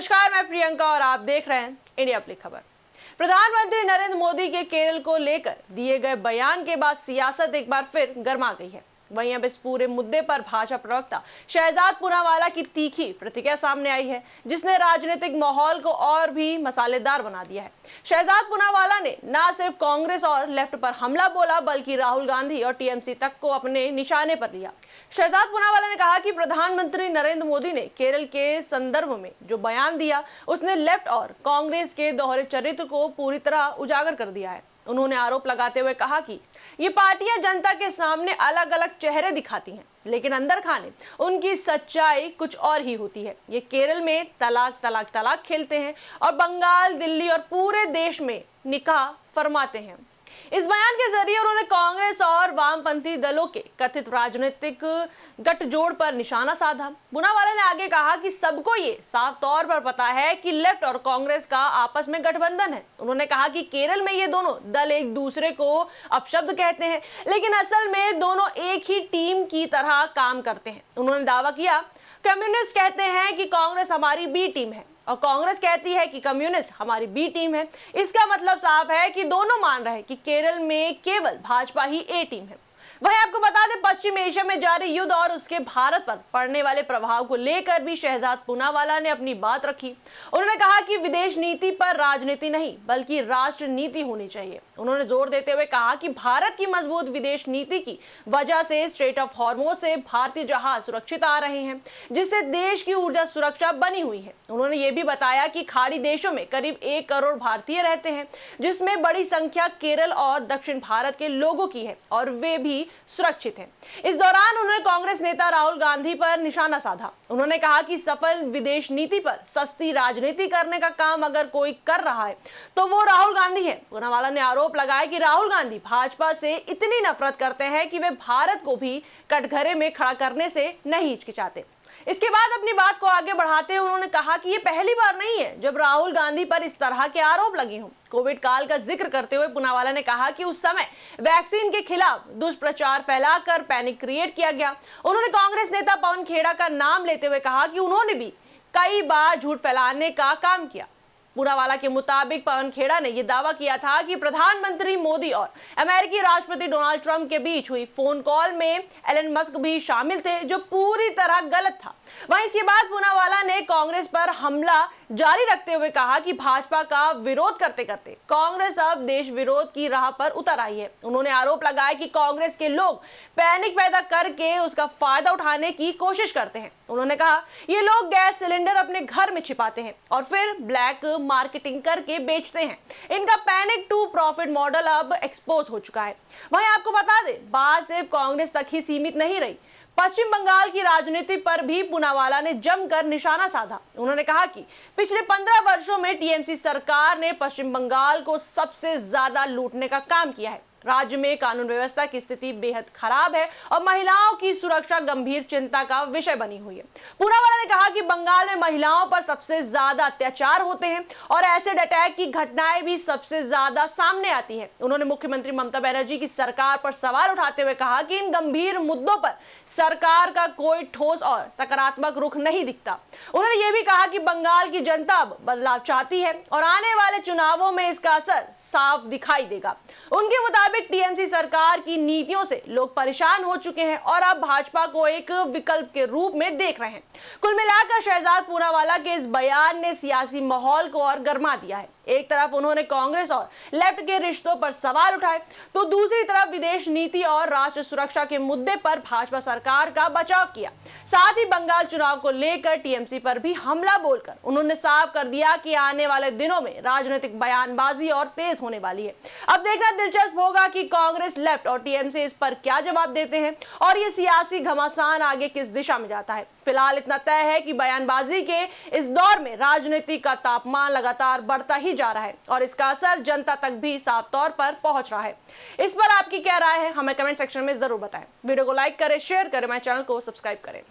नमस्कार, मैं प्रियंका और आप देख रहे हैं इंडिया अपनी खबर। प्रधानमंत्री नरेंद्र मोदी के केरल को लेकर दिए गए बयान के बाद सियासत एक बार फिर गर्मा गई है। वहीं अब इस पूरे मुद्दे पर भाजपा प्रवक्ता शहजाद पूनावाला की तीखी प्रतिक्रिया सामने आई है, जिसने राजनीतिक माहौल को और भी मसालेदार बना दिया है। शहजाद पूनावाला ने न सिर्फ कांग्रेस और लेफ्ट पर हमला बोला, बल्कि राहुल गांधी और टीएमसी तक को अपने निशाने पर लिया। शहजाद पूनावाला ने कहा कि प्रधानमंत्री नरेंद्र मोदी ने केरल के संदर्भ में जो बयान दिया, उसने लेफ्ट और कांग्रेस के दोहरे चरित्र को पूरी तरह उजागर कर दिया है। उन्होंने आरोप लगाते हुए कहा कि ये पार्टियां जनता के सामने अलग अलग चेहरे दिखाती हैं, लेकिन अंदर खाने उनकी सच्चाई कुछ और ही होती है। ये केरल में तलाक तलाक तलाक खेलते हैं और बंगाल, दिल्ली और पूरे देश में निकाह फरमाते हैं। इस बयान के जरिए उन्होंने कांग्रेस और वामपंथी दलों के कथित राजनीतिक गठजोड़ पर निशाना साधा। पूनावाला ने आगे कहा कि सबको ये साफ तौर पर पता है कि लेफ्ट और कांग्रेस का आपस में गठबंधन है। उन्होंने कहा कि केरल में ये दोनों दल एक दूसरे को अपशब्द कहते हैं, लेकिन असल में दोनों एक ही टीम की तरह काम करते हैं। उन्होंने दावा किया, कम्युनिस्ट कहते हैं कि कांग्रेस हमारी बी टीम है और कांग्रेस कहती है कि कम्युनिस्ट हमारी बी टीम है। इसका मतलब साफ है कि दोनों मान रहे हैं कि केरल में केवल भाजपा ही ए टीम है। वहीं आपको बता दें, पश्चिम एशिया में जारी युद्ध और उसके भारत पर पड़ने वाले प्रभाव को लेकर भी शहजाद पूनावाला ने अपनी बात रखी। उन्होंने कहा कि विदेश नीति पर राजनीति नहीं, बल्कि राष्ट्र नीति होनी चाहिए। उन्होंने जोर देते हुए कहा कि भारत की मजबूत विदेश नीति की वजह से स्ट्रेट ऑफ हॉर्मोज से भारतीय जहाज सुरक्षित आ रहे हैं, जिससे देश की ऊर्जा सुरक्षा बनी हुई है। उन्होंने ये भी बताया कि खाड़ी देशों में करीब 1 करोड़ भारतीय रहते हैं, जिसमें बड़ी संख्या केरल और दक्षिण भारत के लोगों की है और वे भी सुरक्षित हैं। इस दौरान उन्होंने कांग्रेस नेता राहुल गांधी पर निशाना साधा। उन्होंने कहा कि सफल विदेश नीति पर सस्ती राजनीति करने का काम अगर कोई कर रहा है तो वो राहुल गांधी है। पूनावाला ने आरोप लगाया कि राहुल गांधी भाजपा से इतनी नफरत करते हैं कि वे भारत को भी कटघरे में खड़ा करने से नहीं हिचकिचाते। इसके बाद अपनी बात को आगे बढ़ाते हुए उन्होंने कहा कि ये पहली बार नहीं है जब राहुल गांधी पर इस तरह के आरोप लगे हों। कोविड काल का जिक्र करते हुए पूनावाला ने कहा कि उस समय वैक्सीन के खिलाफ दुष्प्रचार फैलाकर पैनिक क्रिएट किया गया। उन्होंने कांग्रेस नेता पवन खेड़ा का नाम लेते हुए कहा कि उन्होंने भी कई बार झूठ फैलाने का काम किया। पूनावाला के मुताबिक पवन खेड़ा ने यह दावा किया था कि प्रधानमंत्री मोदी और अमेरिकी राष्ट्रपति डोनाल्ड ट्रंप के बीच हुई फोन कॉल में एलन मस्क भी शामिल थे, जो पूरी तरह गलत था। वहीं इसके बाद पूनावाला ने कांग्रेस पर हमला जारी रखते हुए कहा कि भाजपा का विरोध करते करते कांग्रेस अब देश विरोध की राह पर उतर आई है। उन्होंने आरोप लगाया कि कांग्रेस के लोग पैनिक पैदा करके उसका फायदा उठाने की कोशिश करते हैं। उन्होंने कहा, ये लोग गैस सिलेंडर अपने घर में छिपाते हैं और फिर ब्लैक मार्केटिंग करके बेचते हैं। इनका पैनिक टू प्रॉफिट मॉडल अब एक्सपोज हो चुका है। वहीं आपको बता दें, बात सिर्फ कांग्रेस तक ही सीमित नहीं रही। पश्चिम बंगाल की राजनीति पर भी पूनावाला ने जमकर निशाना साधा। उन्होंने कहा कि पिछले 15 वर्षों में टीएमसी सरकार ने पश्चिम बंगाल को सबसे ज्यादा लूटने का काम किया है। राज्य में कानून व्यवस्था की स्थिति बेहद खराब है और महिलाओं की सुरक्षा गंभीर चिंता का विषय बनी हुई है। पूनावाला ने कहा कि बंगाल में महिलाओं पर सबसे ज्यादा अत्याचार होते हैं और एसिड अटैक की घटनाएं भी सबसे ज्यादा सामने आती है। उन्होंने मुख्यमंत्री ममता बनर्जी की सरकार पर सवाल उठाते हुए कहा कि इन गंभीर मुद्दों पर सरकार का कोई ठोस और सकारात्मक रुख नहीं दिखता। उन्होंने ये भी कहा कि बंगाल की जनता अब बदलाव चाहती है और आने वाले चुनावों में इसका असर साफ दिखाई देगा। उनके मुताबिक टीएमसी सरकार की नीतियों से लोग परेशान हो चुके हैं और अब भाजपा को एक विकल्प के रूप में देख रहे हैं। कुल मिलाकर शहजाद पूनावाला के इस बयान ने सियासी माहौल को और गर्मा दिया है। एक तरफ उन्होंने कांग्रेस और लेफ्ट के रिश्तों पर सवाल उठाए, तो दूसरी तरफ विदेश नीति और राष्ट्र सुरक्षा के मुद्दे पर भाजपा सरकार का बचाव किया। साथ ही बंगाल चुनाव को लेकर टीएमसी पर भी हमला बोलकर उन्होंने साफ कर दिया कि आने वाले दिनों में राजनीतिक बयानबाजी और तेज होने वाली है। अब देखना दिलचस्प होगा कि कांग्रेस, लेफ्ट और टीएमसी इस पर क्या जवाब देते हैं और ये सियासी घमासान आगे किस दिशा में जाता है। फिलहाल इतना तय है कि बयानबाजी के इस दौर में राजनीति का तापमान लगातार बढ़ता ही जा रहा है और इसका असर जनता तक भी साफ तौर पर पहुंच रहा है। इस पर आपकी क्या राय है, हमें कमेंट सेक्शन में जरूर बताएं। वीडियो को लाइक करें, शेयर करें, हमारे चैनल को सब्सक्राइब करें।